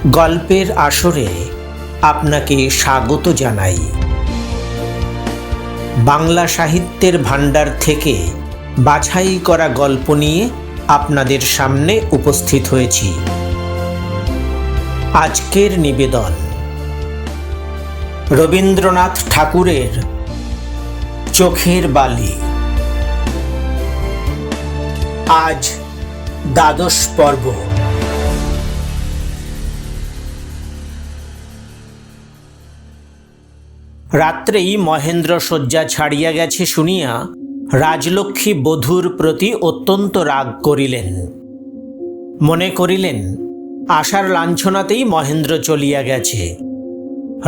গল্পের আসরে আপনাকে স্বাগত জানাই। বাংলা সাহিত্যের ভাণ্ডার থেকে বাছাই করা গল্প নিয়ে আপনাদের সামনে উপস্থিত হয়েছি। আজকের নিবেদন রবীন্দ্রনাথ ঠাকুরের চোখের বালি। আজ দ্বাদশ পর্ব। রাত্রেই মহেন্দ্র শয্যা ছাড়িয়া গেছে শুনিয়া রাজলক্ষ্মী বধূর প্রতি অত্যন্ত রাগ করিলেন। মনে করিলেন আশার লাঞ্ছনাতেই মহেন্দ্র চলিয়া গেছে।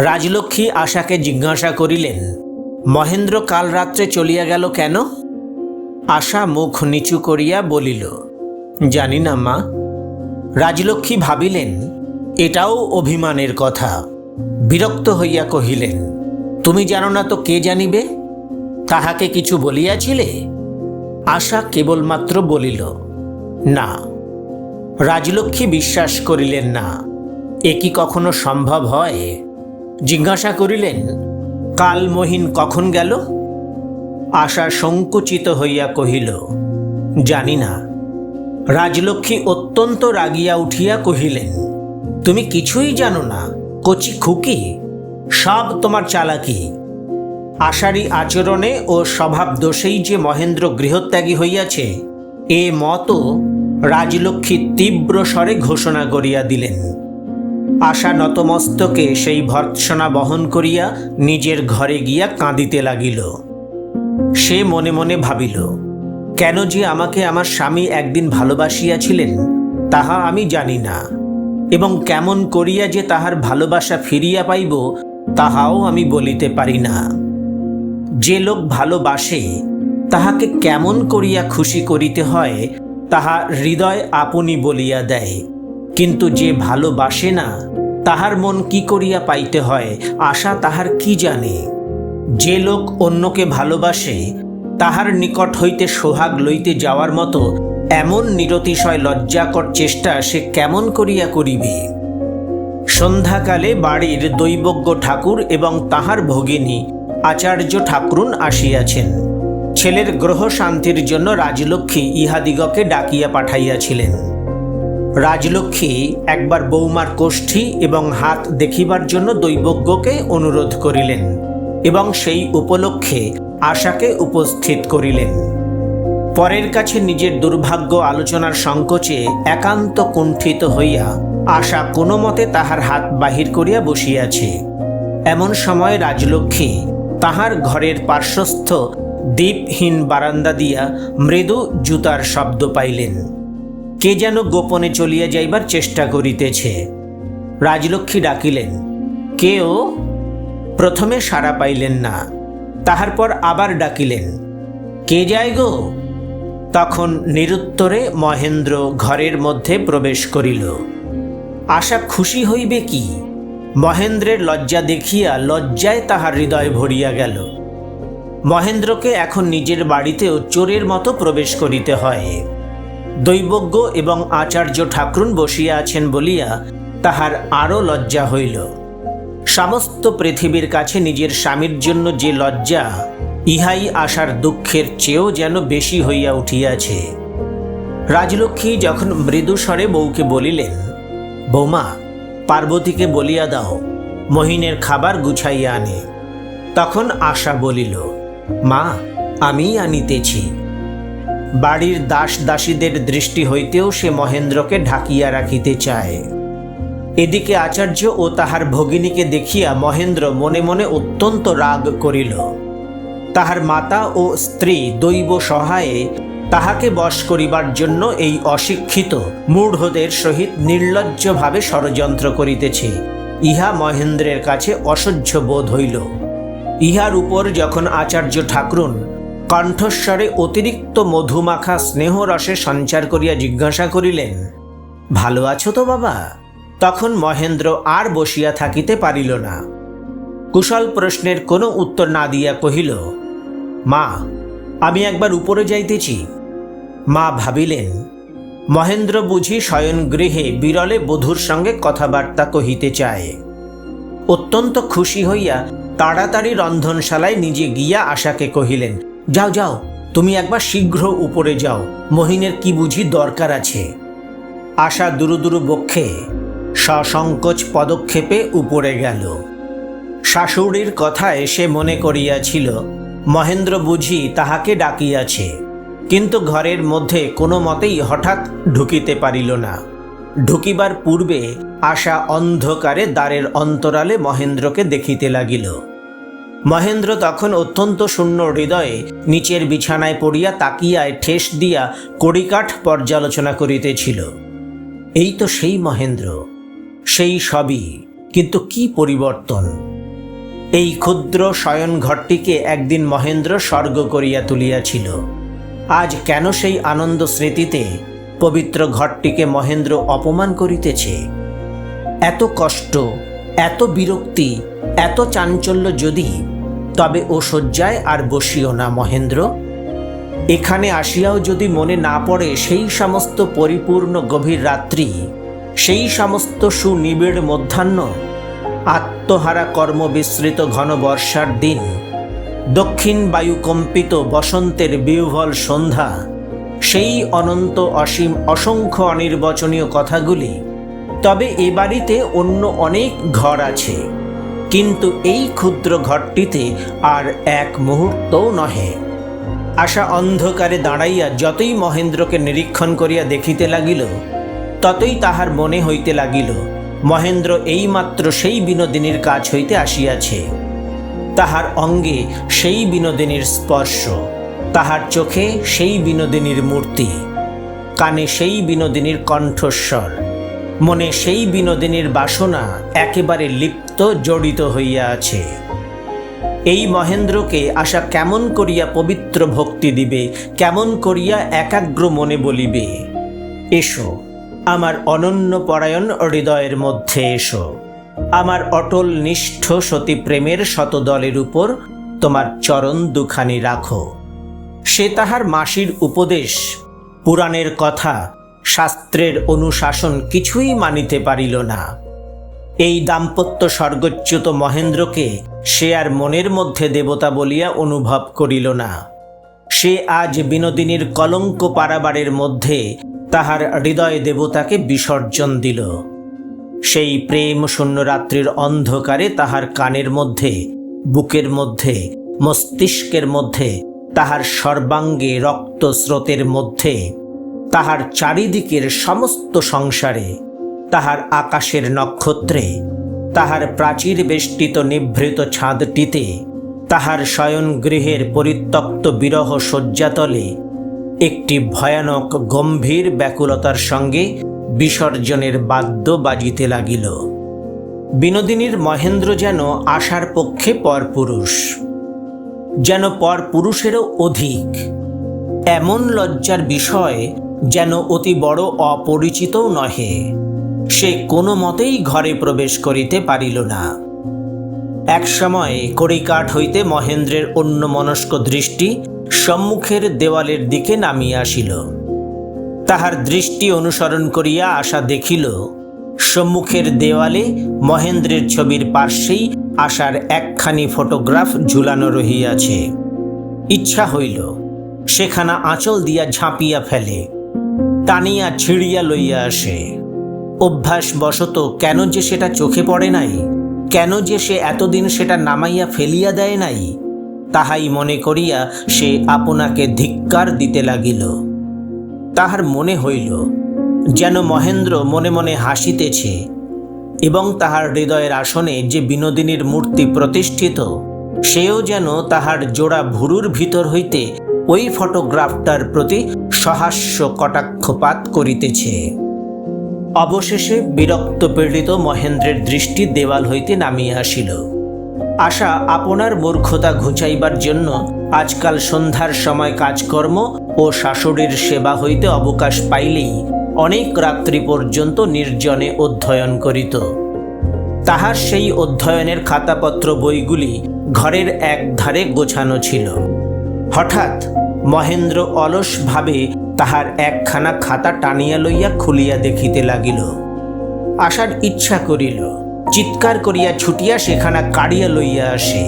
রাজলক্ষ্মী আশাকে জিজ্ঞাসা করিলেন, মহেন্দ্র কাল রাত্রে চলিয়া গেল কেন? আশা মুখ নিচু করিয়া বলিল, জানি না মা। রাজলক্ষ্মী ভাবিলেন এটাও অভিমানের কথা। বিরক্ত হইয়া কহিলেন, তুমি জানো না তো কে জানিবে? তাহাকে কিছু বলিয়াছিলে? আশা কেবলমাত্র বলিল, না। রাজলক্ষ্মী বিশ্বাস করিলেন না। এ কি কখনো সম্ভব হয়? জিজ্ঞাসা করিলেন, কাল মহিন কখন গেল? আশা সংকুচিত হইয়া কহিল, জানি না। রাজলক্ষ্মী অত্যন্ত রাগিয়া উঠিয়া কহিলেন, তুমি কিছুই জানো না, কচি খুকি, সব তোমার চালাকি। আশারই আচরণে ও স্বভাব দোষেই যে মহেন্দ্র গৃহত্যাগী হইয়াছে, এ মতও রাজলক্ষ্মী তীব্র স্বরে ঘোষণা করিয়া দিলেন। আশা নতমস্তকে সেই ভর্ৎসনা বহন করিয়া নিজের ঘরে গিয়া কাঁদিতে লাগিল। সে মনে মনে ভাবিল, কেন যে আমাকে আমার স্বামী একদিন ভালোবাসিয়াছিলেন তাহা আমি জানি না, এবং কেমন করিয়া যে তাহার ভালোবাসা ফিরিয়া পাইব তাহাও আমি বলিতে পারি না। যে লোক ভালোবাসে তাহাকে কেমন করিয়া খুশি করিতে হয় তাহা হৃদয় আপনি বলিয়া দেয়, কিন্তু যে ভালোবাসে না তাহার মন কি করিয়া পাইতে হয় আশা তাহার কি জানে? যে লোক অন্যকে ভালোবাসে তাহার নিকট হইতে সোহাগ লইতে যাওয়ার মতো এমন নিরতিশয় লজ্জাকর চেষ্টা সে কেমন করিয়া করিবে? সন্ধ্যাকালে বাড়ির দৈবজ্ঞ ঠাকুর এবং তাহার ভগিনী আচার্য ঠাকুরুন আসিয়াছেন। ছেলের গ্রহ শান্তির জন্য রাজলক্ষ্মী ইহাদিগকে ডাকিয়া পাঠাইয়াছিলেন। রাজলক্ষ্মী একবার বৌমার কোষ্ঠী এবং হাত দেখিবার জন্য দৈবজ্ঞকে অনুরোধ করিলেন এবং সেই উপলক্ষে আশাকে উপস্থিত করিলেন। পরের কাছে নিজের দুর্ভাগ্য আলোচনার সংকোচে একান্ত কুণ্ঠিত হইয়া আশা কোনো মতে তাহার হাত বাহির করিয়া বসিয়াছে। এমন সময় রাজলক্ষ্মী তাহার ঘরের পার্শ্বস্থ দীপহীন বারান্দা দিয়া মৃদু জুতার শব্দ পাইলেন। কে যেন গোপনে চলিয়া যাইবার চেষ্টা করিতেছে। রাজলক্ষ্মী ডাকিলেন, কে ও? প্রথমে সাড়া পাইলেন না, তাহার পর আবার ডাকিলেন, কে যায় গো? তখন নিরুত্তরে মহেন্দ্র ঘরের মধ্যে প্রবেশ করিল। আশা খুশি হইবে কি? মহেন্দ্রের লজ্জা দেখিয়া লজ্জায় তাহার হৃদয় ভরিয়া গেল। মহেন্দ্রকে এখন নিজের বাড়িতেও চোরের মতো প্রবেশ করিতে হয়। দৈবজ্ঞ এবং আচার্য ঠাকুরুন বসিয়া আছেন বলিয়া তাহার আরও লজ্জা হইল। সমস্ত পৃথিবীর কাছে নিজের স্বামীর জন্য যে লজ্জা, ইহাই আশার দুঃখের চেয়েও যেন বেশি হইয়া উঠিয়াছে। রাজলক্ষ্মী যখন মৃদু স্বরে বউকে বলিলেন, বৌমা, পার্বতীকে বলিয়া দাও মহিনের খাবার গুছাইয়া আনে, তখন আশা বলিল, মা, আমি আনিতেছি। বাড়ির দাস দাসীদের দৃষ্টি হইতেও সে মহেন্দ্রকে ঢাকিয়া রাখিতে চায়। এদিকে আচার্য ও তাহার ভগিনীকে দেখিয়া মহেন্দ্র মনে মনে অত্যন্ত রাগ করিল। তাহার মাতা ও স্ত্রী দৈব সহায়ে তাহাকে বশ করিবার জন্য এই অশিক্ষিত মূঢ়দের সহিত নির্লজ্জভাবে ষড়যন্ত্র করিতেছে, ইহা মহেন্দ্রের কাছে অসহ্য বোধ হইল। ইহার উপর যখন আচার্য ঠাকুরুন কণ্ঠস্বরে অতিরিক্ত মধুমাখা স্নেহরসে সঞ্চার করিয়া জিজ্ঞাসা করিলেন, ভালো আছো তো বাবা? তখন মহেন্দ্র আর বসিয়া থাকিতে পারিল না। কুশল প্রশ্নের কোনো উত্তর না দিয়া কহিল, মা, আমি একবার উপরে যাইতেছি। মা ভাবিলেন মহেন্দ্র বুঝি শয়নগৃহে বিরলে বধূর সঙ্গে কথাবার্তা কহিতে চায়। অত্যন্ত খুশি হইয়া তাড়াতাড়ি রন্ধনশালায় নিজে গিয়া আশাকে কহিলেন, যাও যাও, তুমি একবার শীঘ্র উপরে যাও, মহিনের কি বুঝি দরকার আছে। আশা দুরু দুরু বক্ষে সসংকোচ পদক্ষেপে উপরে গেল। শাশুড়ির কথায় সে মনে করিয়াছিল মহেন্দ্র বুঝি তাহাকে ডাকিয়াছে, কিন্তু ঘরের মধ্যে কোনো মতেই হঠাৎ ঢুকিতে পারিল না। ঢুকিবার পূর্বে আশা অন্ধকারে দ্বারের অন্তরালে মহেন্দ্রকে দেখিতে লাগিল। মহেন্দ্র তখন অত্যন্ত শূন্য হৃদয়ে নিচের বিছানায় পড়িয়া তাকিয়ায় ঠেস দিয়া কড়িকাঠ পর্যালোচনা করিতেছিল। এই তো সেই মহেন্দ্র, সেই সবই, কিন্তু কি পরিবর্তন! এই ক্ষুদ্র শয়ন ঘরটিকে একদিন মহেন্দ্র স্বর্গ করিয়া তুলিয়াছিল। আজ কেন সেই আনন্দ স্মৃতিতে পবিত্র ঘরটিকে মহেন্দ্র অপমান করিতেছে? এত কষ্ট, এত বিরক্তি, এত চাঞ্চল্য যদি, তবে ও শয্যায় আর বসিও না মহেন্দ্র। এখানে আসিয়াও যদি মনে না পড়ে সেই সমস্ত পরিপূর্ণ গভীর রাত্রি, সেই সমস্ত সুনিবিড় মধ্যাহ্ন, আত্মহারা কর্মবিস্মৃত ঘন বর্ষার দিন, দক্ষিণ বায়ু কম্পিত বসন্তের বিহ্বল সন্ধ্যা, সেই অনন্ত অসীম অসংখ্য অনির্বচনীয় কথাগুলি, তবে এ বাড়িতে অন্য অনেক ঘর আছে, কিন্তু এই ক্ষুদ্র ঘরটিতে আর এক মুহূর্তও নহে। আশা অন্ধকারে দাঁড়াইয়া যতই মহেন্দ্রকে নিরীক্ষণ করিয়া দেখিতে লাগিল, ততই তাহার মনে হইতে লাগিল মহেন্দ্র এইমাত্র সেই বিনোদিনীর কাছ হইতে আসিয়াছে। তাহার অঙ্গে সেই বিনোদিনীর স্পর্শ, তাহার চোখে সেই বিনোদিনীর মূর্তি, কানে সেই বিনোদিনীর কণ্ঠস্বর, মনে সেই বিনোদিনীর বাসনা একেবারে লিপ্ত জড়িত হইয়া আছে। এই মহেন্দ্রকে আশা কেমন করিয়া পবিত্র ভক্তি দিবে, কেমন করিয়া একাগ্র মনে বলিবে, এসো আমার অনন্য পরায়ণ হৃদয়ের মধ্যে এসো, আমার অটল নিষ্ঠ সতী প্রেমের শতদলের উপর তোমার চরণ দুখানি রাখো। সে তাহার মাসির উপদেশ, পুরাণের কথা, শাস্ত্রের অনুশাসন কিছুই মানিতে পারিল না। এই দাম্পত্য স্বর্গচ্যুত মহেন্দ্রকে সে আর মনের মধ্যে দেবতা বলিয়া অনুভব করিল না। সে আজ বিনোদিনীর কলঙ্ক পারাবারের মধ্যে তাহার হৃদয় দেবতাকে বিসর্জন দিল। সেই প্রেম শূন্য রাত্রির অন্ধকারে তাহার কানের মধ্যে, বুকের মধ্যে, মস্তিষ্কের মধ্যে, তাহার সর্বাঙ্গে রক্ত স্রোতের মধ্যে, তাহার চারিদিকের সমস্ত সংসারে, তাহার আকাশের নক্ষত্রে, তাহার প্রাচীর বেষ্টিত নিভৃত ছাদটিতে, তাহার শয়নগৃহের পরিত্যক্ত বিরহ শয্যাতলে একটি ভয়ানক গম্ভীর ব্যাকুলতার সঙ্গে বিসর্জনের বাদ্য বাজিতে লাগিল। বিনোদিনীর মহেন্দ্র যেন আশার পক্ষে পরপুরুষ, যেন পরপুরুষেরও অধিক। এমন লজ্জার বিষয় যেন অতি বড় অপরিচিতও নহে। সে কোনো মতেই ঘরে প্রবেশ করিতে পারিল না। এক সময় কড়িকাঠ হইতে মহেন্দ্রের অন্যমনস্ক দৃষ্টি সম্মুখের দেওয়ালের দিকে নামিয়া আসিল। তাহার দৃষ্টি অনুসরণ করিয়া আশা দেখিল সম্মুখের দেওয়ালে মহেন্দ্রের ছবির পার্শ্বেই আশার একখানি ফটোগ্রাফ ঝুলানো রহিয়াছে। ইচ্ছা হইল সেখানা আঁচল দিয়া ঝাঁপিয়া ফেলে, টানিয়া ছিঁড়িয়া লইয়া আসে। অভ্যাসবশত কেন যে সেটা চোখে পড়ে নাই, কেন যে সে এতদিন সেটা নামাইয়া ফেলিয়া দেয় নাই, তাহাই মনে করিয়া সে আপনাকে ধিক্কার দিতে লাগিল। তাহার মনে হইল যেন মহেন্দ্র মনে মনে হাসিতেছে এবং তাহার হৃদয়ের আসনে যে বিনোদিনীর মূর্তি প্রতিষ্ঠিত, সেও যেন তাহার জোড়া ভুরুর ভিতর হইতে ওই ফটোগ্রাফটার প্রতি সহাস্য কটাক্ষপাত করিতেছে। অবশেষে বিরক্ত পীড়িত মহেন্দ্রের দৃষ্টি দেওয়াল হইতে নামিয়া আসিল। আশা আপনার মূর্খতা ঘুচাইবার জন্য আজকাল সন্ধ্যার সময় কাজকর্ম ও শাশুড়ির সেবা হইতে অবকাশ পাইলেই অনেক রাত্রি পর্যন্ত নির্জনে অধ্যয়ন করিত। তাহার সেই অধ্যয়নের খাতাপত্র বইগুলি ঘরের এক ধারে গোছানো ছিল। হঠাৎ মহেন্দ্র অলসভাবে তাহার একখানা খাতা টানিয়া লইয়া খুলিয়া দেখিতে লাগিল। আশার ইচ্ছা করিল চিৎকার করিয়া ছুটিয়া সেখানা কাড়িয়া লইয়া আসে।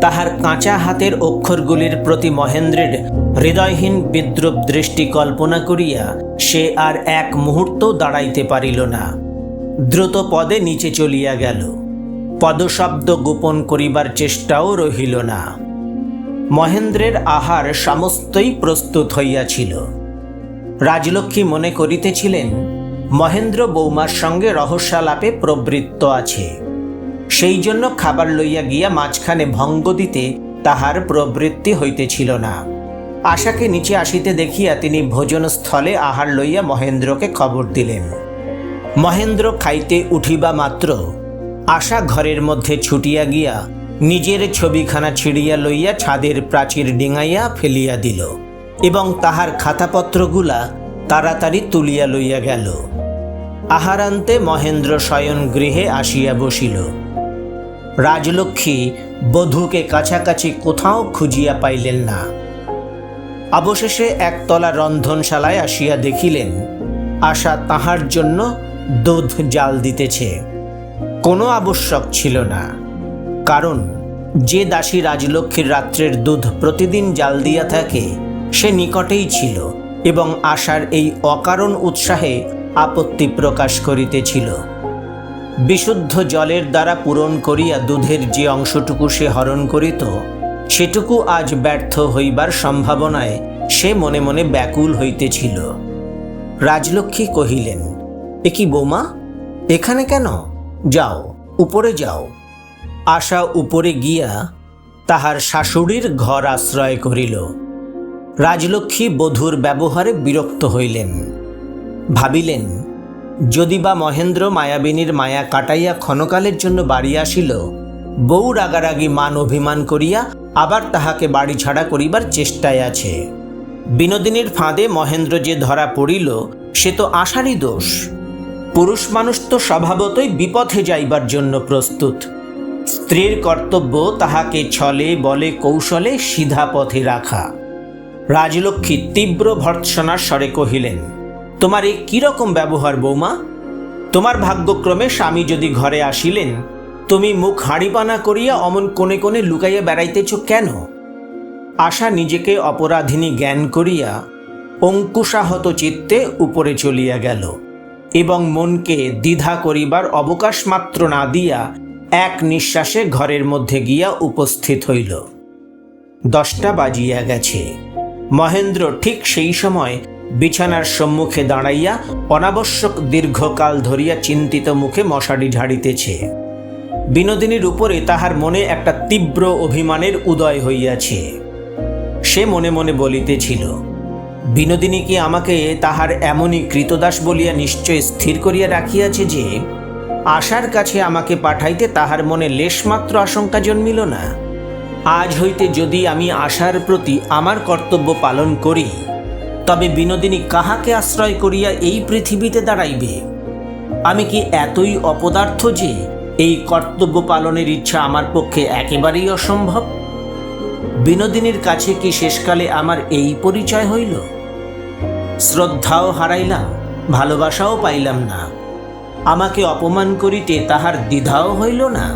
তাহার কাঁচা হাতের অক্ষরগুলির প্রতি মহেন্দ্রের হৃদয়হীন বিদ্রুপ দৃষ্টি কল্পনা করিয়া সে আর এক মুহূর্ত দাঁড়াইতে পারিল না। দ্রুত পদে নিচে চলিয়া গেল। পদশব্দ গোপন করিবার চেষ্টাও রহিল না। মহেন্দ্রের আহার সমস্তই প্রস্তুত হইয়াছিল। রাজলক্ষ্মী মনে করিতেছিলেন মহেন্দ্র বৌমার সঙ্গে রহস্যালাপে প্রবৃত্ত আছে, সেই জন্য খাবার লইয়া গিয়া মাঝখানে ভঙ্গ দিতে তাহার প্রবৃত্তি হইতেছিল না। আশাকে নিচে আসিতে দেখিয়া তিনি ভোজনস্থলে আহার লইয়া মহেন্দ্রকে খবর দিলেন। মহেন্দ্র খাইতে উঠিবা মাত্র আশা ঘরের মধ্যে ছুটিয়া গিয়া নিজের ছবিখানা ছিঁড়িয়া লইয়া ছাদের প্রাচীর ডিঙাইয়া ফেলিয়া দিল এবং তাহার খাতাপত্রগুলা তাড়াতাড়ি তুলিয়া লইয়া গেল। আহারান্তে মহেন্দ্র শয়ন গৃহে আসিয়া বসিল। রাজলক্ষ্মী বধূকে কাছাকাছি কোথাও খুঁজিয়া পাইলেন না। অবশেষে একতলা রন্ধনশালায় আসিয়া দেখিলেন আশা তাহার জন্য দুধ জাল দিতেছে। কোনো আবশ্যক ছিল না, কারণ যে দাসী রাজলক্ষ্মীর রাত্রের দুধ প্রতিদিন জাল দিয়া থাকে সে নিকটেই ছিল এবং আশার এই অকারণ উৎসাহে আপত্তি প্রকাশ করিতেছিল। বিশুদ্ধ জলের দ্বারা পূরণ করিয়া দুধের যে অংশটুকু সে হরণ করিত সেটুকু আজ ব্যর্থ হইবার সম্ভাবনায় সে মনে মনে ব্যাকুল হইতেছিল। রাজলক্ষ্মী কহিলেন, এ কি বৌমা, এখানে কেন? যাও, উপরে যাও। আশা উপরে গিয়া তাহার শাশুড়ির ঘর আশ্রয় করিল। রাজলক্ষ্মী বধূর ব্যবহারে বিরক্ত হইলেন। ভাবিলেন, যদি বা মহেন্দ্র মায়াবিনীর মায়া কাটাইয়া ক্ষণকালের জন্য বাড়ি আসিল, বউ রাগারাগি মান অভিমান করিয়া আবার তাহাকে বাড়ি ছাড়া করিবার চেষ্টায় আছে। বিনোদিনীর ফাঁদে মহেন্দ্র যে ধরা পড়িল সে তো আশারই দোষ। পুরুষ মানুষ তো স্বভাবতই বিপথে যাইবার জন্য প্রস্তুত। স্ত্রীর কর্তব্য তাহাকে ছলে বলে কৌশলে সিধা পথে রাখা। রাজলক্ষ্মী তীব্র ভর্ৎসনার স্বরে কহিলেন, তোমার এ কিরকম ব্যবহার বৌমা? তোমার ভাগ্যক্রমে স্বামী যদি ঘরে আসিলেন, তুমি মুখ হাঁড়িপানা করিয়া অমন কোণে কোণে লুকাইয়া বেড়াইতেছ কেন? আশা নিজেকে অপরাধিনী জ্ঞান করিয়া অঙ্কুশাহত চিত্তে উপরে চলিয়া গেল এবং মনকে দ্বিধা করিবার অবকাশ মাত্র না দিয়া এক নিঃশ্বাসে ঘরের মধ্যে গিয়া উপস্থিত হইল। 10টা বাজিয়া গেছে। মহেন্দ্র ঠিক সেই সময় বিছানার সম্মুখে দাঁড়াইয়া অনাবশ্যক দীর্ঘকাল ধরিয়া চিন্তিত মুখে মশারি ঝাড়িতেছে। বিনোদিনীর উপরে তাহার মনে একটা তীব্র অভিমানের উদয় হইয়াছে। সে মনে মনে বলিতেছিল, বিনোদিনী কি আমাকে তাহার এমনই কৃতদাস বলিয়া নিশ্চয় স্থির করিয়া রাখিয়াছে যে আশার কাছে আমাকে পাঠাইতে তাহার মনে লেশমাত্র আশঙ্কা জন্মিল না। আজ হইতে যদি আমি আশার প্রতি আমার কর্তব্য পালন করি, তবে বিনোদিনী কাহাকে আশ্রয় করিয়া এই পৃথিবীতে দাঁড়াইবে? আমি কি এতই অপদার্থ যে এই কর্তব্য পালনের ইচ্ছা আমার পক্ষে একেবারেই অসম্ভব? বিনোদিনীর কাছে কি শেষকালে আমার এই পরিচয় হইল? শ্রদ্ধাও হারাইলাম, ভালোবাসাও পাইলাম না। আমাকে অপমান করিতে তাহার দ্বিধাও হইল না।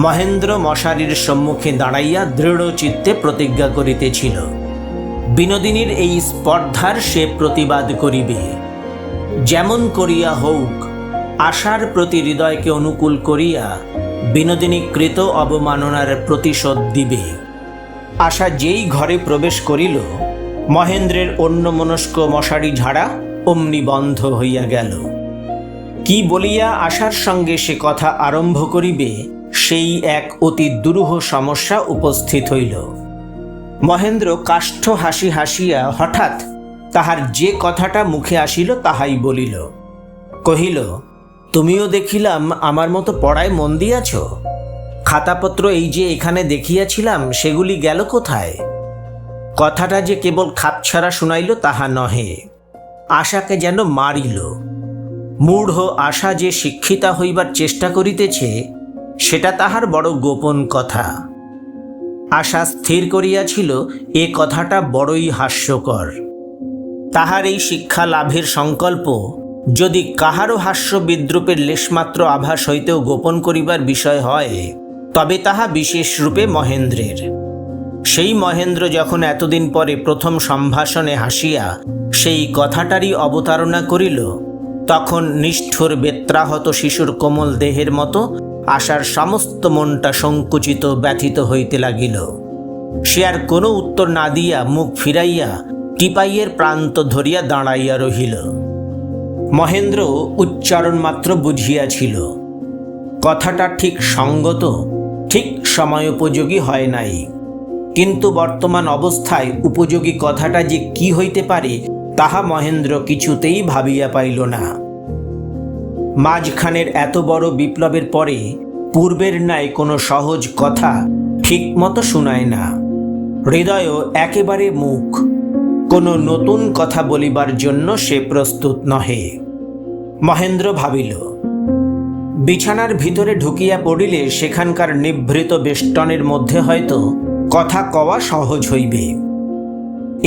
মহেন্দ্র মশারির সম্মুখে দাঁড়াইয়া দৃঢ় চিত্তে প্রতিজ্ঞা করিতেছিল, বিনোদিনীর এই স্পর্ধার সে প্রতিবাদ করিবে। যেমন করিয়া হউক আশার প্রতি হৃদয়কে অনুকূল করিয়া বিনোদিনী কৃত অবমাননার প্রতিশোধ দিবে। আশা যেই ঘরে প্রবেশ করিল, মহেন্দ্রের অন্যমনস্ক মশারি ঝাড়া অমনি বন্ধ হইয়া গেল। কি বলিয়া আশার সঙ্গে সে কথা আরম্ভ করিবে, সেই এক অতি দুরূহ সমস্যা উপস্থিত হইল। মহেন্দ্র কাষ্ঠ হাসি হাসিয়া হঠাৎ তাহার যে কথাটা মুখে আসিল তাহাই বলিল। কহিল, তুমিও দেখিলাম আমার মতো পড়ায় মন দিয়াছ। খাতাপত্র এই যে এখানে দেখিয়াছিলাম সেগুলি গেল কোথায়? কথাটা যে কেবল খাপছাড়া শুনাইল তাহা নহে, আশাকে যেন মারিল। মূঢ় আশা যে শিক্ষিতা হইবার চেষ্টা করিতেছে সেটা তাহার বড় গোপন কথা। আশা স্থির করিয়াছিল এ কথাটা বড়ই হাস্যকর। তাহার এই শিক্ষা লাভের সংকল্প যদি কাহারও হাস্য বিদ্রুপের লেশমাত্র আভাস হইতেও গোপন করিবার বিষয় হয়, তবে তাহা বিশেষ রূপে মহেন্দ্রের। সেই মহেন্দ্র যখন এতদিন পরে প্রথম সম্ভাষণে হাসিয়া সেই কথাটারই অবতারণা করিল, তখন নিষ্ঠুর বেত্রাহত শিশুর কোমল দেহের মতো আশার সমস্ত মনটা সংকুচিত ব্যথিত হইতে লাগিল। সে আর কোনো উত্তর না দিয়া মুখ ফিরাইয়া টিপাইয়ের প্রান্ত ধরিয়া দাঁড়াইয়া রহিল। মহেন্দ্র উচ্চারণ মাত্র বুঝিয়াছিল, কথাটা ঠিক সঙ্গত, ঠিক সময়োপযোগী হয় নাই, কিন্তু বর্তমান অবস্থায় উপযোগী কথাটা যে কি হইতে পারে তাহা মহেন্দ্র কিছুতেই ভাবিয়া পাইল না। মাঝখানের এত বড় বিপ্লবের পরে পূর্বের ন্যায় কোনো সহজ কথা ঠিকমতো শুনায় না। হৃদয়ও একেবারে মুখ, কোনো নতুন কথা বলিবার জন্য সে প্রস্তুত নহে। মহেন্দ্র ভাবিল, বিছানার ভিতরে ঢুকিয়া পড়িলে সেখানকার নিভৃত বেষ্টনের মধ্যে হয়তো কথা কওয়া সহজ হইবে।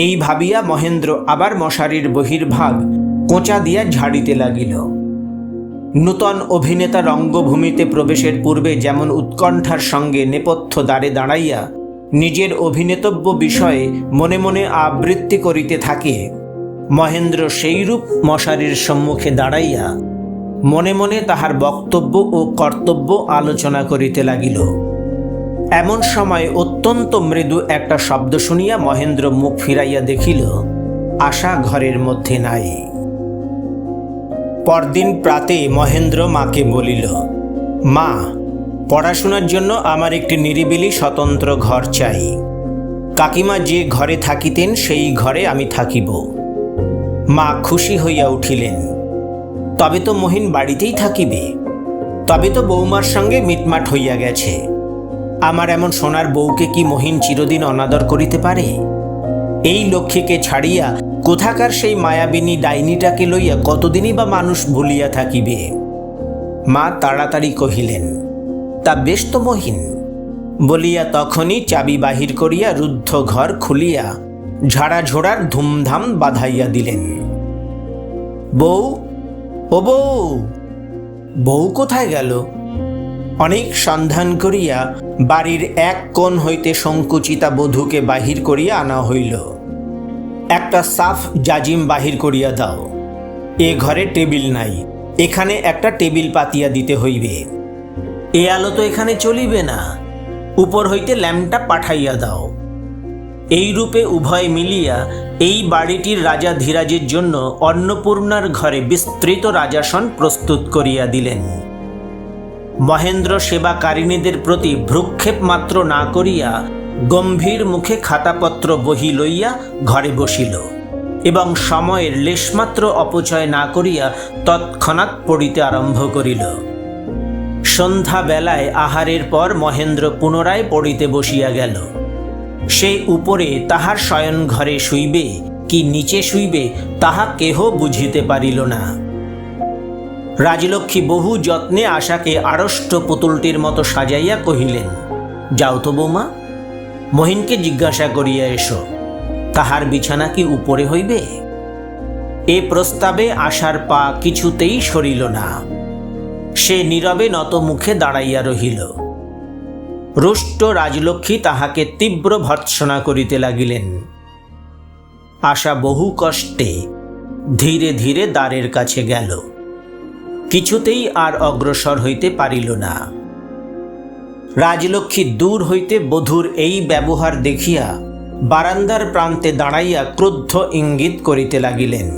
এই ভাবিয়া মহেন্দ্র আবার মশারির বহির্ভাগ কোঁচা দিয়া ঝাড়িতে লাগিল। নূতন অভিনেতা রঙ্গভূমিতে প্রবেশের পূর্বে যেমন উৎকণ্ঠার সঙ্গে নেপথ্য দ্বারে দাঁড়াইয়া নিজের অভিনেতব্য বিষয়ে মনে মনে আবৃত্তি করিতে থাকে, মহেন্দ্র সেইরূপ মশারির সম্মুখে দাঁড়াইয়া মনে মনে তাহার বক্তব্য ও কর্তব্য আলোচনা করিতে লাগিল। এমন সময় অত্যন্ত মৃদু একটা শব্দ শুনিয়া মহেন্দ্র মুখ ফিরাইয়া দেখিল, আশা ঘরের মধ্যে নাই। পরদিন প্রাতে মহেন্দ্র মাকে বলিল, মা, পড়াশোনার জন্য আমার একটি নিরিবিলি স্বতন্ত্র ঘর চাই। কাকিমা যে ঘরে থাকিতেন সেই ঘরে আমি থাকিব। মা খুশি হইয়া উঠিলেন, তবে তো মহিন বাড়িতেই থাকিবে, তবে তো বৌমার সঙ্গে মিটমাট হইয়া গেছে। আমার এমন সোনার বউকে কি মহিন চিরদিন অনাদর করিতে পারে? এই লক্ষ্মীকে ছাড়িয়া কোথাকার সেই মায়াবিনী ডাইনিটাকে লইয়া কতদিনই বা মানুষ ভুলিয়া থাকিবে? মা তাড়াতাড়ি কহিলেন, তা বেশ তো মহিন, বলিয়া তখনই চাবি বাহির করিয়া রুদ্ধ ঘর খুলিয়া ঝাড়াঝোড়ার ধুমধাম বাঁধাইয়া দিলেন। বউ, ও বউ, বউ কোথায় গেল? অনেক সন্ধান করিয়া বাড়ির এক কোণ হইতে সংকুচিতা বধূকে বাহির করিয়া আনা হইল। একটা সাফ জাজিম বাহির করিয়া দাও। এ ঘরে টেবিল নাই, এখানে একটা টেবিল পাতিয়া দিতে হইবে। এ আলো তো এখানে চলিবে না, উপর হইতে ল্যাম্পটা পাঠাইয়া দাও। এই রূপে উভয় মিলিয়া এই বাড়িটির রাজা ধীরাজের জন্য অন্নপূর্ণার ঘরে বিস্তৃত রাজাসন প্রস্তুত করিয়া দিলেন। মহেন্দ্র সেবাকারিণীদের প্রতি ভ্রুক্ষেপ মাত্র না করিয়া গম্ভীর মুখে খাতাপত্র বহি লইয়া ঘরে বসিল এবং সময়ের লেশমাত্র অপচয় না করিয়া তৎক্ষণাৎ পড়িতে আরম্ভ করিল। সন্ধ্যা বেলায় আহারের পর মহেন্দ্র পুনরায় পড়িতে বসিয়া গেল। সে উপরে তাহার শয়ন ঘরে শুইবে কি নিচে শুইবে তাহা কেহ বুঝিতে পারিল না। রাজলক্ষ্মী বহু যত্নে আশাকে আড়ষ্ট পুতুলটির মতো সাজাইয়া কহিলেন, যাও তো বৌমা, মহিনকে জিজ্ঞাসা করিয়া এসো, তাহার বিছানা কি উপরে হইবে? এ প্রস্তাবে আশার পা কিছুতেই সরিল না। সে নীরবে নত মুখে দাঁড়াইয়া রহিল। রুষ্ট রাজলক্ষ্মী তাহাকে তীব্র ভর্ৎসনা করিতে লাগিলেন। আশা বহু কষ্টে ধীরে ধীরে দ্বারের কাছে গেল, কিছুতেই আর অগ্রসর হইতে পারিল না। রাজলক্ষ্মী দূর হইতে বধূর এই ব্যবহার দেখিয়া বারান্দার প্রান্তে দাঁড়াইয়া ক্রুদ্ধ ইঙ্গিত করিতে লাগিলেন।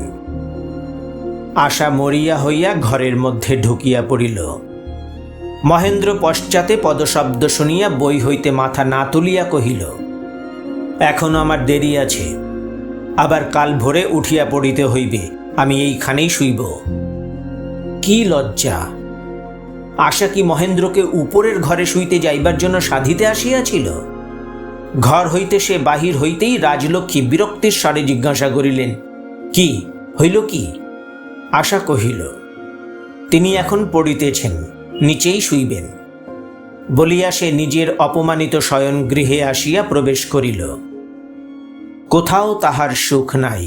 আশা মরিয়া হইয়া ঘরের মধ্যে ঢুকিয়া পড়িল। মহেন্দ্র পশ্চাতে পদশব্দ শুনিয়া বই হইতে মাথা না তুলিয়া কহিল, এখনো আমার দেরি আছে, আবার কাল ভোরে উঠিয়া পড়িতে হইবে, আমি এইখানেই শুইব। কি লজ্জা! আশা কি মহেন্দ্রকে উপরের ঘরে শুইতে যাইবার জন্য সাধিতে আসিয়াছিল? ঘর হইতে সে বাহির হইতেই রাজলক্ষ্মী বিরক্তির স্বরে জিজ্ঞাসা করিলেন, কি হইল কি? আশা কহিল, তিনি এখন পড়িতেছেন, নিচেই শুইবেন, বলিয়া সে নিজের অপমানিত শয়ন গৃহে আসিয়া প্রবেশ করিল। কোথাও তাহার সুখ নাই।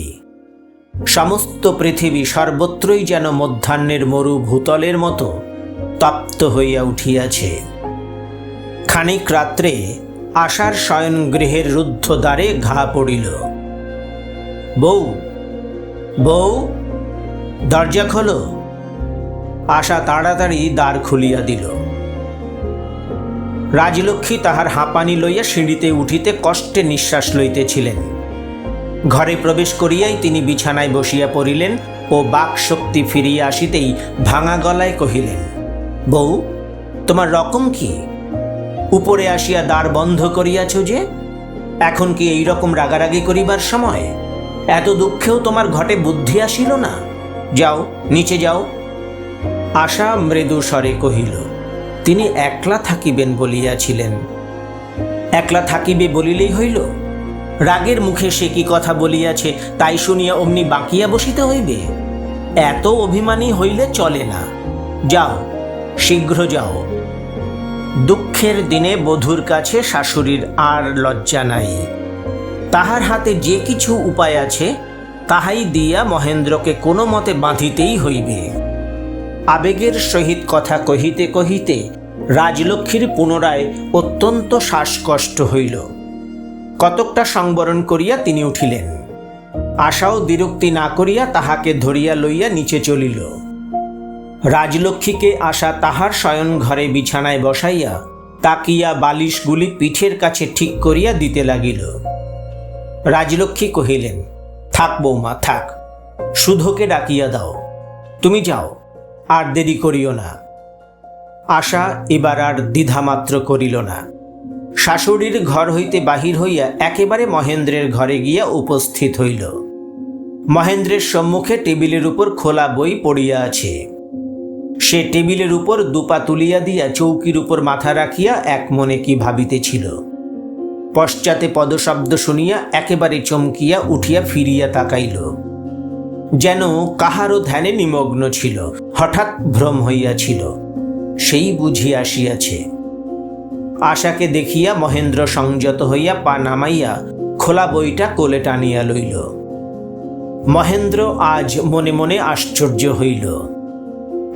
সমস্ত পৃথিবী সর্বত্রই যেন মধ্যাহ্নের মরু ভূতলের মতো তপ্ত হইয়া উঠিয়াছে। খানিক রাত্রে আশার শয়নগৃহের রুদ্ধ দ্বারে ঘা পড়িল। বউ, বউ, দরজা খোলো। আশা তাড়াতাড়ি দ্বার খুলিয়া দিল। রাজলক্ষ্মী তাহার হাঁপানি লইয়া সিঁড়িতে উঠিতে কষ্টে নিঃশ্বাস লইতেছিলেন। ঘরে প্রবেশ করিয়াই তিনি বিছানায় বসিয়া পড়িলেন ও বাক শক্তি ফিরিয়া আসিতেই ভাঙা গলায় কহিলেন, বউ, তোমার রকম কি? উপরে আসিয়া দ্বার বন্ধ করিয়াছ যে? এখন কি এই রকম রাগারাগি করিবার সময়? এত দুঃখেও তোমার ঘটে বুদ্ধি আসিল না? যাও, নিচে যাও। আশা মৃদু স্বরে কহিল, তিনি একলা থাকিবেন বলিয়াছিলেন। একলা থাকিবে বলিলেই হইল? রাগের মুখে সে কি কথা বলিয়াছে তাই শুনিয়া অমনি বাঁকিয়া বসিতে হইবে? এত অভিমানী হইলে চলে না। যাও, শীঘ্র যাও। দুঃখের দিনে বধূর কাছে শাশুড়ির আর লজ্জা নাই। তাহার হাতে যে কিছু উপায় আছে তাহাই দিয়া মহেন্দ্রকে কোনো মতে বাঁধিতেই হইবে। আবেগের সহিত কথা কহিতে কহিতে রাজলক্ষ্মীর পুনরায় অত্যন্ত শ্বাসকষ্ট হইল। কতকটা সংবরণ করিয়া তিনি উঠিলেন। আশাও বিরক্তি না করিয়া তাহাকে ধরিয়া লইয়া নিচে চলিল। রাজলক্ষ্মীকে আশা তাহার শয়ন ঘরে বিছানায় বসাইয়া তাকিয়া বালিশগুলি পিঠের কাছে ঠিক করিয়া দিতে লাগিল। রাজলক্ষ্মী কহিলেন, থাক বৌমা, থাক, সুধোকে ডাকিয়া দাও। তুমি যাও, আর দেরি করিও না। আশা এবার আর দ্বিধামাত্র করিল না। শাশুড়ির ঘর হইতে বাহির হইয়া একেবারে মহেন্দ্রের ঘরে গিয়া উপস্থিত হইল। মহেন্দ্রের সম্মুখে টেবিলের উপর খোলা বই পড়িয়া আছে। সে টেবিলের উপর দুপা তুলিয়া দিয়া চৌকির উপর মাথা রাখিয়া এক মনে কি ভাবিতেছিল। পশ্চাতে পদশব্দ শুনিয়া একেবারে চমকিয়া উঠিয়া ফিরিয়া তাকাইল, যেন কাহারও ধ্যানে নিমগ্ন ছিল। হঠাৎ ভ্রম হইয়াছিল, সেই বুঝি আসিয়াছে। আশাকে দেখিয়া মহেন্দ্র সংযত হইয়া পা নামাইয়া খোলা বইটা কোলে টানিয়া লইল। মহেন্দ্র আজ মনে মনে আশ্চর্য হইল।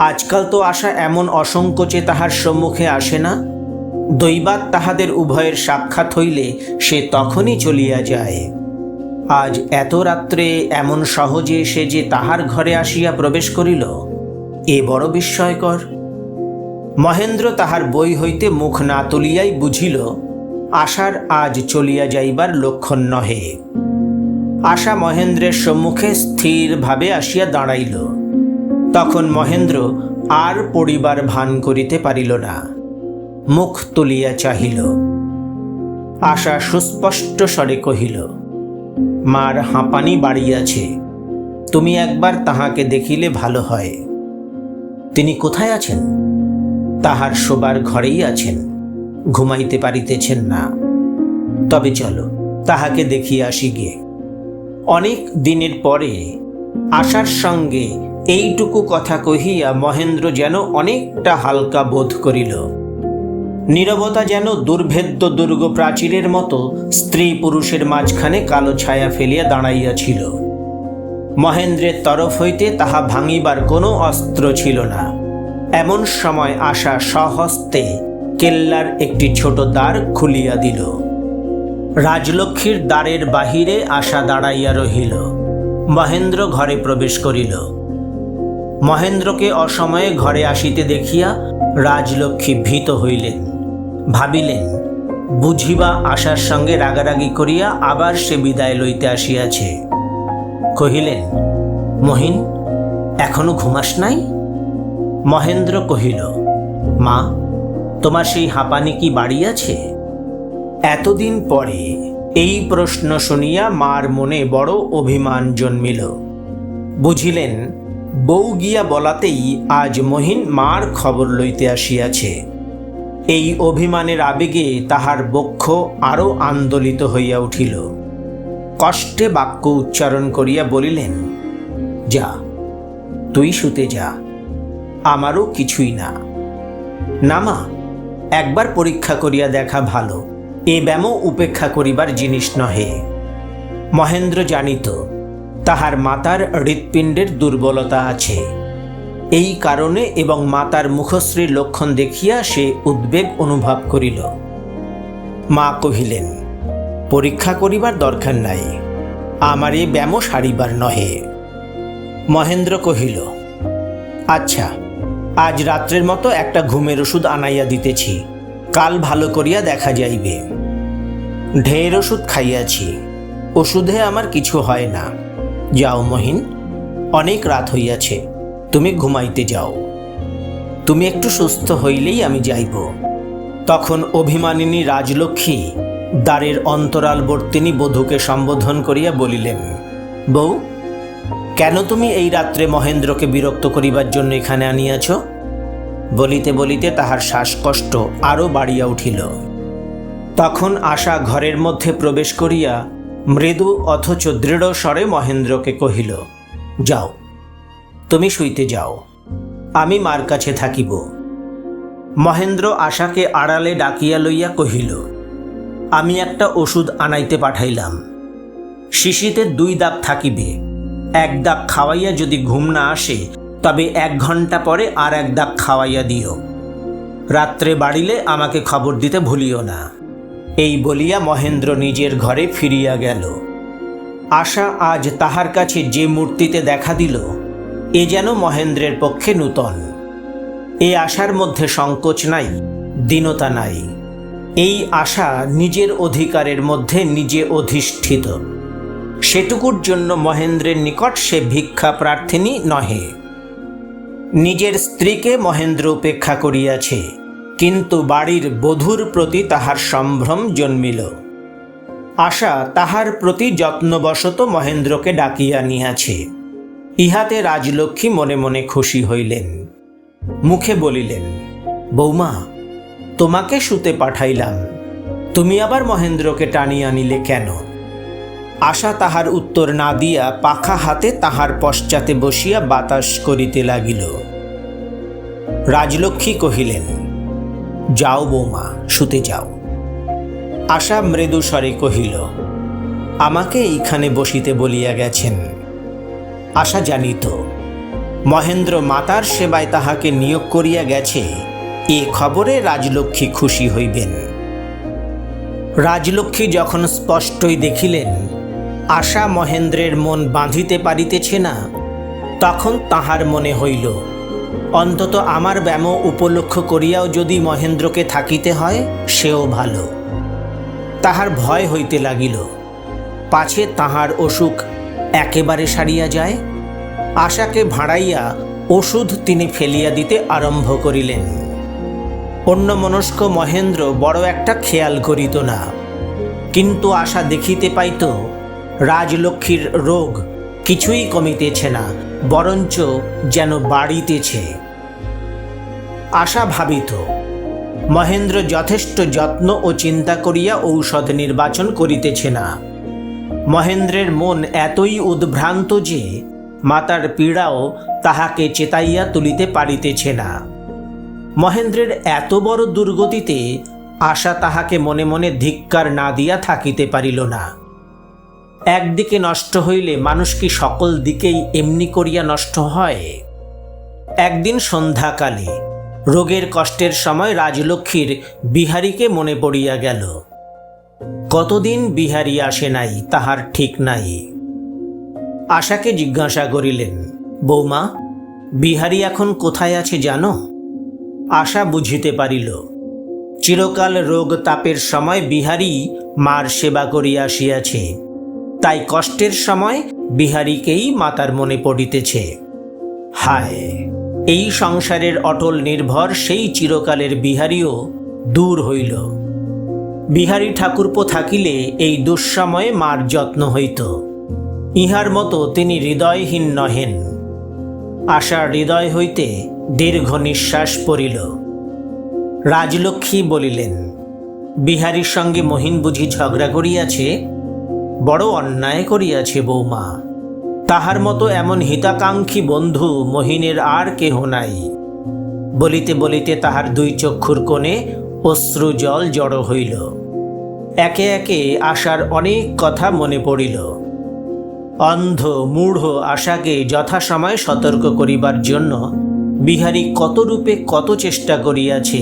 আজকাল তো আশা এমন অসংকোচে তাহার সম্মুখে আসে না। দৈবাৎ তাহাদের উভয়ের সাক্ষাৎ হইলে সে তখনই চলিয়া যায়। আজ এত রাত্রে এমন সহজে সে যে তাহার ঘরে আসিয়া প্রবেশ করিল, এ বড় বিস্ময়কর। মহেন্দ্র তাহার বই হইতে মুখ না তুলিয়াই বুঝিল আশার আজ চলিয়া যাইবার লক্ষণ নহে। আশা মহেন্দ্রের সম্মুখে স্থিরভাবে আসিয়া দাঁড়াইল। তখন মহেন্দ্র আর পড়িবার ভান করিতে পারিল না, মুখ তুলিয়া চাহিল। আশা সুস্পষ্ট স্বরে কহিল, মার হাঁপানি বাড়িয়াছে, তুমি একবার তাহাকে দেখিলে ভালো হয়। তিনি কোথায় আছেন? তাহার শোবার ঘরেই আছেন, ঘুমাইতে পারিতেছেন না। তবে চলো তাহাকে দেখিয়া আসি গে। অনেক দিনের পরে আশার সঙ্গে এইটুকু কথা কহিয়া মহেন্দ্র যেন অনেকটা হালকা বোধ করিল। নীরবতা যেন দুর্ভেদ্য দুর্গ প্রাচীরের মতো স্ত্রী পুরুষের মাঝখানে কালো ছায়া ফেলিয়া দাঁড়াইয়াছিল। মহেন্দ্রের তরফ হইতে তাহা ভাঙিবার কোনো অস্ত্র ছিল না। এমন সময় আশা স্বহস্তে কেল্লার একটি ছোট দ্বার খুলিয়া দিল। রাজলক্ষ্মীর দ্বারের বাহিরে আশা দাঁড়াইয়া রহিল। মহেন্দ্র ঘরে প্রবেশ করিল। মহেন্দ্রকে অসময়ে ঘরে আসিতে দেখিয়া রাজলক্ষ্মী ভীত হইলেন। ভাবিলেন, বুঝিবা আশার সঙ্গে রাগারাগি করিয়া আবার সে বিদায় লইতে আসিয়াছে। কহিলেন, মহিন, এখনো ঘুমাস নাই? মহেন্দ্র কহিল, মা, তোমার সেই হাঁপানি কি বাড়িয়াছে? এতদিন পরে এই প্রশ্ন শুনিয়া মার মনে বড় অভিমান জন্মিল। বুঝিলেন, বউ গিয়া বলাতেই আজ মহিন মার খবর লইতে আসিয়াছে। এই অভিমানের আবেগে তাহার বক্ষ আরও আন্দোলিত হইয়া উঠিল। কষ্টে বাক্য উচ্চারণ করিয়া বলিলেন, যা, তুই শুতে যা, আমারও কিছুই না। না মা, একবার পরীক্ষা করিয়া দেখা ভালো, এ ব্যামো উপেক্ষা করিবার জিনিস নহে। মহেন্দ্র জানিত তাহার মাতার হৃৎপিণ্ডের দুর্বলতা আছে। এই কারণে এবং মাতার মুখশ্রীর লক্ষণ দেখিয়া সে উদ্বেগ অনুভব করিল। মা কহিলেন, পরীক্ষা করিবার দরকার নাই, আমার এ ব্যামো সারিবার নহে। মহেন্দ্র কহিল, আচ্ছা, আজ রাত্রের মতো একটা ঘুমের ওষুধ আনাইয়া দিতেছি, কাল ভালো করিয়া দেখা যাইবে। ঢের ওষুধ খাইয়াছি, ওষুধে আমার কিছু হয় না। যাও মহিন, অনেক রাত হইয়াছে, তুমি ঘুমাইতে যাও। তুমি একটু সুস্থ হইলেই আমি যাইব। তখন অভিমানিনী রাজলক্ষ্মী দ্বারের অন্তরালবর্তিনী বধূকে সম্বোধন করিয়া বলিলেন, বউ, কেন তুমি এই রাত্রে মহেন্দ্রকে বিরক্ত করিবার জন্য এখানে আনিয়াছ? বলিতে বলিতে তাহার শ্বাসকষ্ট আরও বাড়িয়া উঠিল। তখন আশা ঘরের মধ্যে প্রবেশ করিয়া মৃদু অথচ দৃঢ় স্বরে মহেন্দ্রকে কহিল, যাও, তুমি শুইতে যাও, আমি মার কাছে থাকিব। মহেন্দ্র আশাকে আড়ালে ডাকিয়া লইয়া কহিল, আমি একটা ওষুধ আনাইতে পাঠাইলাম, শিশিতে 2 দাগ থাকিবে। 1 দাগ খাওয়াইয়া যদি ঘুম না আসে তবে 1 ঘন্টা পরে আর 1 দাগ খাওয়াইয়া দিও। রাত্রে বাড়িলে আমাকে খবর দিতে ভুলিও না। এই বলিয়া মহেন্দ্র নিজের ঘরে ফিরিয়া গেল। আশা আজ তাহার কাছে যে মূর্তিতে দেখা দিল, এ যেন মহেন্দ্রের পক্ষে নূতন। এই আশার মধ্যে সংকোচ নাই, দীনতা নাই। এই আশা নিজের অধিকারের মধ্যে নিজে অধিষ্ঠিত। সেটুকুর জন্য মহেন্দ্রের নিকট সে ভিক্ষা প্রার্থিনী নহে। নিজের স্ত্রীকে মহেন্দ্র উপেক্ষা করিয়াছে, কিন্তু বাড়ির বধূর প্রতি তাহার সম্ভ্রম জন্মিল। আশা তাহার প্রতি যত্নবশত মহেন্দ্রকে ডাকিয়া নিয়াছে। ইহাতে রাজলক্ষ্মী মনে মনে খুশি হইলেন। মুখে বলিলেন, বৌমা, তোমাকে শুতে পাঠাইলাম, তুমি আবার মহেন্দ্রকে টানিয়া আনিলে কেন? আশা তাহার উত্তর না দিয়া পাখা হাতে তাহার পশ্চাতে বসিয়া বাতাস করিতে লাগিল। রাজলক্ষ্মী কহিলেন, যাও বৌমা, শুতে যাও। আশা মৃদু স্বরে কহিল, আমাকে এইখানে বসিতে বলিয়া গেছেন। আশা জানিত মহেন্দ্র মাতার সেবায় তাহাকে নিয়োগ করিয়া গেছে, এ খবরে রাজলক্ষ্মী খুশি হইবেন। রাজলক্ষ্মী যখন স্পষ্টই দেখিলেন আশা মহেন্দ্রের মন বাঁধিতে পারিতেছে না, তখন তাহার মনে হইল, অন্তত আমার ব্যাম উপলক্ষ করিয়াও যদি মহেন্দ্রকে থাকিতে হয় সেও ভালো। তাহার ভয় হইতে লাগিল, পাছে তাহার অসুখ একেবারে সারিয়া যায়। আশাকে ভাড়াইয়া ওষুধ তিনি ফেলিয়া দিতে আরম্ভ করিলেন। অন্যমনস্ক মহেন্দ্র বড় একটা খেয়াল করিত না, কিন্তু আশা দেখিতে পাইত রাজলক্ষ্মীর রোগ কিছুই কমিতেছে না, বরঞ্চ যেন বাড়িতেছে। আশা ভাবিত মহেন্দ্র যথেষ্ট যত্ন ও চিন্তা করিয়া ঔষধ নির্বাচন করিতেছে না। মহেন্দ্রের মন এতই উদ্ভ্রান্ত যে মাতার পীড়াও তাহাকে চেতাইয়া তুলিতে পারিতেছে না। মহেন্দ্রের এত বড় দুর্গতিতে আশা তাহাকে মনে মনে ধিক্কার না দিয়া থাকিতে পারিল না। একদিকে নষ্ট হইলে মানুষ কি সকল দিকেই এমনি করিয়া নষ্ট হয়? একদিন সন্ধ্যাকালে রোগের কষ্টের সময় রাজলক্ষ্মীর বিহারীকে মনে পড়িয়া গেল। কতদিন বিহারী আসে নাই তাহার ঠিক নাই। আশাকে জিজ্ঞাসা করিলেন, বৌমা, বিহারী এখন কোথায় আছে জানো? আশা বুঝিতে পারিল চিরকাল রোগ তাপের সময় বিহারী মার সেবা করিয়া আসিয়াছে, তাই কষ্টের সময় বিহারীকেই মাতার মনে পড়িতেছে। হায়, এই সংসারের অটল নির্ভর সেই চিরকালের বিহারীও দূর হইল। বিহারী ঠাকুরপো থাকিলে এই দুঃসময়ে মার যত্ন হইত। ইহার মতো তিনি হৃদয়হীন নহেন। আশার হৃদয় হইতে দীর্ঘ নিঃশ্বাস পড়িল। রাজলক্ষ্মী বলিলেন, বিহারীর সঙ্গে মহিন বুঝি ঝগড়া করিয়াছে? বড় অন্যায় করিয়াছে বৌমা। তাহার মতো এমন হিতাকাঙ্ক্ষী বন্ধু মহিনের আর কেহ নাই। বলিতে বলিতে তাহার 2 চক্ষুর কোণে অশ্রু জল জড়ো হইল। একে একে আশার অনেক কথা মনে পড়িল। অন্ধ মূঢ় আশাকে যথাসময়ে সতর্ক করিবার জন্য বিহারী কত রূপে কত চেষ্টা করিয়াছে,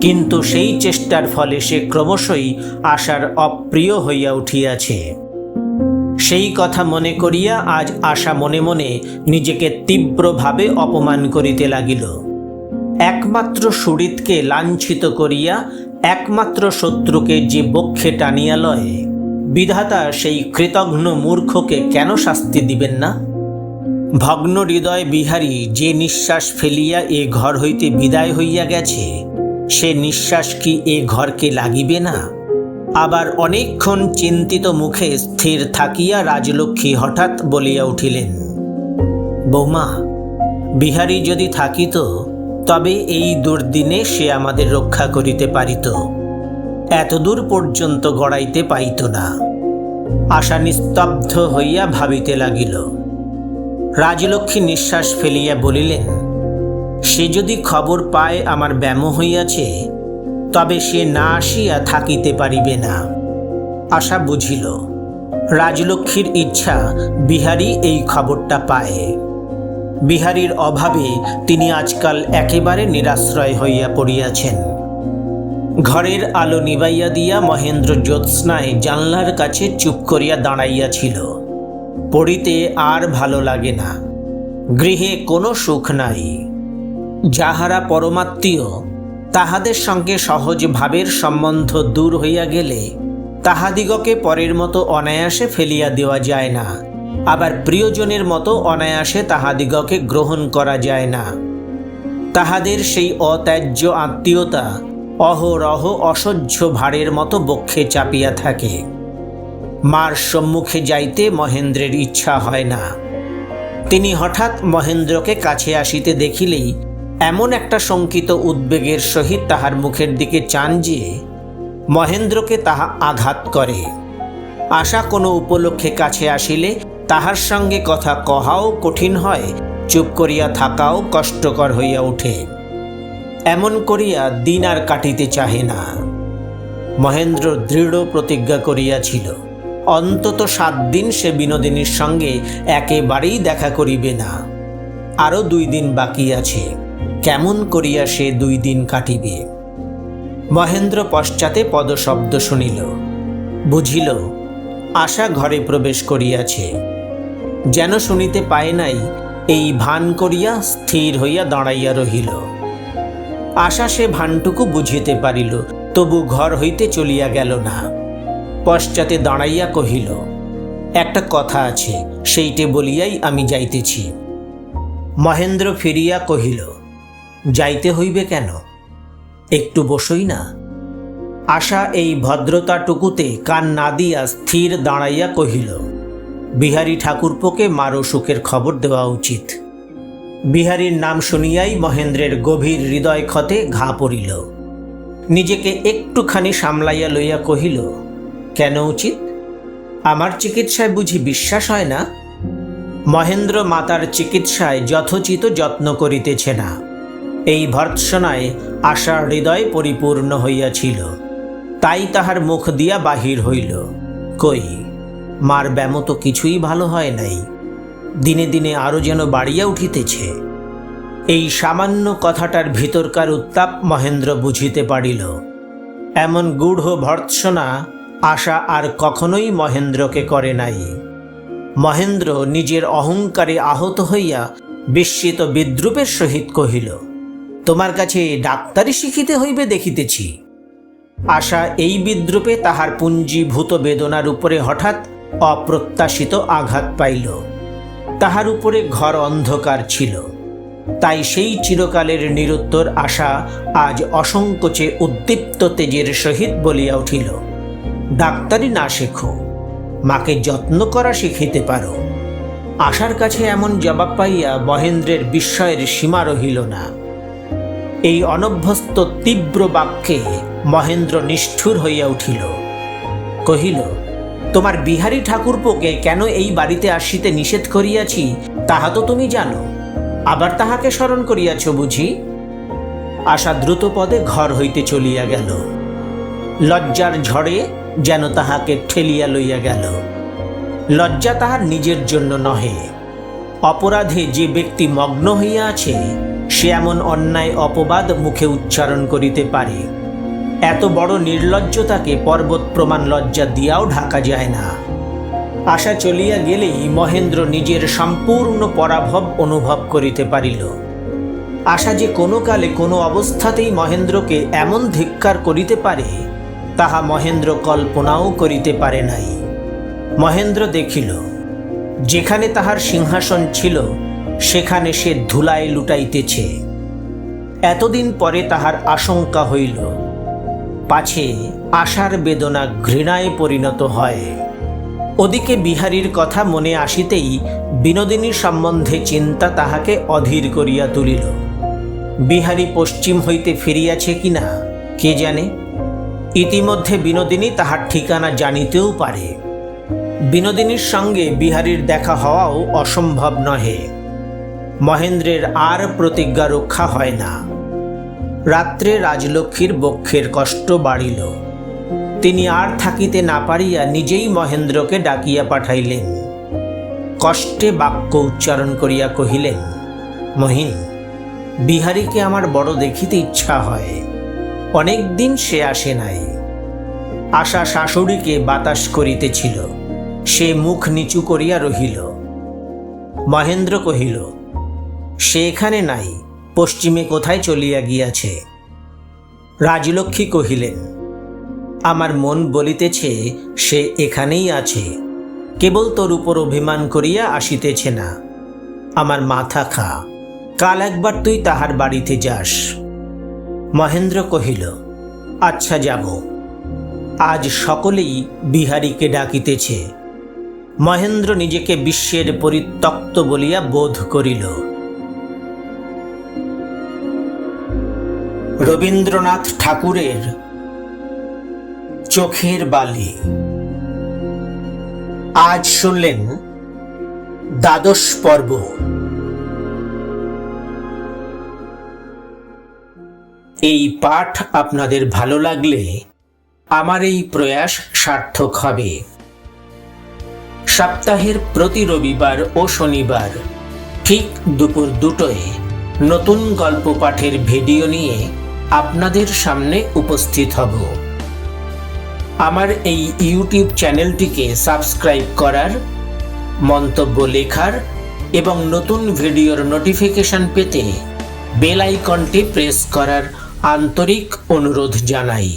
কিন্তু সেই চেষ্টার ফলে সে ক্রমশই আশার অপ্রিয় হইয়া উঠিয়াছে। সেই কথা মনে করিয়া আজ আশা মনে মনে নিজেকে তীব্রভাবে অপমান করিতে লাগিল। একমাত্র সুহৃদকে লাঞ্ছিত করিয়া একমাত্র শত্রুকে যে বক্ষে টানিয়া লয়, বিধাতা সেই কৃতঘ্ন মূর্খকে কেন শাস্তি দিবেন না? ভগ্ন হৃদয় বিহারী যে নিঃশ্বাস ফেলিয়া এ ঘর হইতে বিদায় হইয়া গেছে, সে নিঃশ্বাস কি এ ঘরকে লাগিবে না? আবার অনেকক্ষণ চিন্তিত মুখে স্থির থাকিয়া রাজলক্ষ্মী হঠাৎ বলিয়া উঠিলেন, বৌমা, বিহারী যদি থাকিত তবে এই দুর্দিনে সে আমাদের রক্ষা করিতে পারিত, এতদূর পর্যন্ত গড়াইতে পাইত না। আশা নিস্তব্ধ হইয়া ভাবিতে লাগিল। রাজলক্ষ্মী নিঃশ্বাস ফেলিয়া বলিলেন, সে যদি খবর পায় আমার ব্যামো হইয়াছে, তবে সে না আসিয়া থাকিতে পারিবে না। আশা বুঝিল রাজলক্ষ্মীর ইচ্ছা বিহারী এই খবরটা পায়। বিহারীর অভাবে তিনি আজকাল একেবারে নিরাশ্রয় হইয়া পড়িয়াছেন। ঘরের আলো নিবাইয়া দিয়া মহেন্দ্র জ্যোৎস্নায় জানলার কাছে চুপ করিয়া দাঁড়াইয়াছিল। পড়িতে আর ভালো লাগে না, গৃহে কোনো সুখ নাই। যাহারা পরমাত্মীয়, তাহাদের সঙ্গে সহজ ভাবের সম্বন্ধ দূর হইয়া গেলে তাহাদিগকে পরের মতো অনায়াসে ফেলিয়া দেওয়া যায় না, আবার প্রিয়জনের মতো অনায়াসে তাহাদিগকে গ্রহণ করা যায় না। তাহাদের সেই অত্যাজ্য আত্মীয়তা অহরহ অসহ্য ভারের মতো বক্ষে চাপিয়া থাকে। মার সম্মুখে যাইতে মহেন্দ্রের ইচ্ছা হয় না। তিনি হঠাৎ মহেন্দ্রকে কাছে আসিতে দেখিলেই এমন একটা শঙ্কিত উদ্বেগের সহিত তাহার মুখের দিকে চান যে মহেন্দ্রকে তাহা আঘাত করে। আশা কোনো উপলক্ষে কাছে আসিলে তাহার সঙ্গে কথা কহাও কঠিন হয়, চুপ করিয়া থাকাও কষ্টকর হইয়া ওঠে। এমন করিয়া দিন আর কাটিতে চাহে না। মহেন্দ্র দৃঢ় প্রতিজ্ঞা করিয়াছিল, অন্তত 7 দিন সে বিনোদিনীর সঙ্গে একেবারেই দেখা করিবে না। আরও 2 দিন বাকি আছে, কেমন করিয়া সে 2 দিন কাটিবে? মহেন্দ্র পশ্চাতে পদশব্দ শুনিল, বুঝিল আশা ঘরে প্রবেশ করিয়াছে। যেন শুনিতে পায় নাই, এই ভান করিয়া স্থির হইয়া দাঁড়াইয়া রহিল। আশা সে ভানটুকু বুঝিতে পারিল, তবু ঘর হইতে চলিয়া গেল না। পশ্চাতে দাঁড়াইয়া কহিল, একটা কথা আছে, সেইটে বলিয়াই আমি যাইতেছি। মহেন্দ্র ফিরিয়া কহিল, যাইতে হইবে কেন? একটু বসই না। আশা এই ভদ্রতাটুকুতে কান না দিয়া স্থির দাঁড়াইয়া কহিল, বিহারী ঠাকুরপোকে মার অসুখের খবর দেওয়া উচিত। বিহারীর নাম শুনিয়াই মহেন্দ্রের গভীর হৃদয় ক্ষতে ঘা পড়িল। নিজেকে একটুখানি সামলাইয়া লইয়া কহিল, কেন উচিত? আমার চিকিৎসায় বুঝি বিশ্বাস হয় না? মহেন্দ্র মাতার চিকিৎসায় যথোচিত যত্ন করিতেছে না। এই ভর্ৎসনায় আশার হৃদয় পরিপূর্ণ হইয়াছিল, তাই তাহার মুখ দিয়া বাহির হইল, কই, মার ব্যামো তো কিছুই ভালো হয় নাই, দিনে দিনে আরও যেন বাড়িয়া উঠিতেছে। এই সামান্য কথাটার ভিতরকার উত্তাপ মহেন্দ্র বুঝিতে পারিল। এমন গূঢ় ভর্ৎসনা আশা আর কখনোই মহেন্দ্রকে করে নাই। মহেন্দ্র নিজের অহংকারে আহত হইয়া বিস্মিত বিদ্রূপের সহিত কহিল, তোমার কাছে ডাক্তারি শিখিতে হইবে দেখিতেছি। আশা এই বিদ্রূপে তাহার পুঞ্জীভূত বেদনার উপরে হঠাৎ অপ্রত্যাশিত আঘাত পাইল। তাহার উপরে ঘর অন্ধকার ছিল, তাই সেই চিরকালের নিরুত্তর আশা আজ অসংকোচে উদ্দীপ্ত তেজের সহিত বলিয়া উঠিল, ডাক্তারি না শেখো, মাকে যত্ন করা শিখিতে পারো। আশার কাছে এমন জবাব পাইয়া মহেন্দ্রের বিস্ময়ের সীমা রহিল না। এই অনভ্যস্ত তীব্র বাক্যে মহেন্দ্র নিষ্ঠুর হইয়া উঠিল, কহিল, তোমার বিহারী ঠাকুরপোকে কেন এই বাড়িতে আসিতে নিষেধ করিয়াছি তাহা তো তুমি জানো, আবার তাহাকে স্মরণ করিয়াছ বুঝি? আশা দ্রুত পদে ঘর হইতে চলিয়া গেল। লজ্জার ঝড়ে যেন তাহাকে ঠেলিয়া লইয়া গেল। লজ্জা তাহার নিজের জন্য নহে, অপরাধে যে ব্যক্তি মগ্ন হইয়া আছে সে এমন অন্যায় অপবাদ মুখে উচ্চারণ করিতে পারে। এত বড় নির্লজ্জতাকে পর্বত প্রমাণ লজ্জা দিয়াও ঢাকা যায় না। আশা চলিয়া গেলেই মহেন্দ্র নিজের সম্পূর্ণ পরাভব অনুভব করিতে পারিল। আশা যে কোনো কালে কোনো অবস্থাতেই মহেন্দ্রকে এমন ধিক্কার করিতে পারে তাহা মহেন্দ্র কল্পনাও করিতে পারে নাই। মহেন্দ্র দেখিল যেখানে তাহার সিংহাসন ছিল সেখানে সে ধুলায় লুটাইতেছে। এতদিন পরে তাহার আশঙ্কা হইল পাছে আশার বেদনা ঘৃণায় পরিণত হয়। ওদিকে বিহারীর কথা মনে আসিতেই বিনোদিনীর সম্বন্ধে চিন্তা তাহাকে অধীর করিয়া তুলিল। বিহারী পশ্চিম হইতে ফিরিয়াছে কিনা কে জানে। ইতিমধ্যে বিনোদিনী তাহার ঠিকানা জানিতেও পারে। বিনোদিনীর সঙ্গে বিহারীর দেখা হওয়াও অসম্ভব নহে। মহেন্দ্রের আর প্রতিজ্ঞা রক্ষা হয় না। রাত্রে রাজলক্ষ্মীর বক্ষের কষ্ট বাড়িল। তিনি আর থাকিতে না পারিয়া নিজেই মহেন্দ্রকে ডাকিয়া পাঠাইলেন। কষ্টে বাক্য উচ্চারণ করিয়া কহিলেন, মহিন, বিহারীকে আমার বড় দেখিতে ইচ্ছা হয়। অনেক দিন সে আসে নাই। আশা শাশুড়িকে বাতাস করিতেছিল, সে মুখ নিচু করিয়া রহিল। মহেন্দ্র কহিল, সে এখানে নাই, পশ্চিমে কোথায় চলিয়া গিয়াছে। রাজলক্ষ্মী কহিলেন, আমার মন বলিতেছে সে এখানেই আছে, কেবল তোর উপর অভিমান করিয়া আসিতেছে না। আমার মাথা খা, কাল একবার তুই তাহার বাড়িতে যাস। মহেন্দ্র কহিল, আচ্ছা যাব। আজ সকলেই বিহারীকে ডাকিতেছে। মহেন্দ্র নিজেকে বিশ্বের পরিত্যক্ত বলিয়া বোধ করিল। রবীন্দ্রনাথ ঠাকুরের চোখের বালি। আজ শুনলেন দ্বাদশ পর্ব। এই পাঠ আপনাদের ভালো লাগলে আমার এই প্রয়াস সার্থক হবে। সপ্তাহের প্রতি রবিবার ও শনিবার ঠিক দুপুর 2টায় নতুন গল্প পাঠের ভিডিও নিয়ে আপনাদের সামনে উপস্থিত হব। আমার এই ইউটিউব চ্যানেলটিকে সাবস্ক্রাইব করার, মন্তব্য লেখার এবং নতুন ভিডিওর নোটিফিকেশন পেতে বেল আইকনটি প্রেস করার আন্তরিক অনুরোধ জানাই।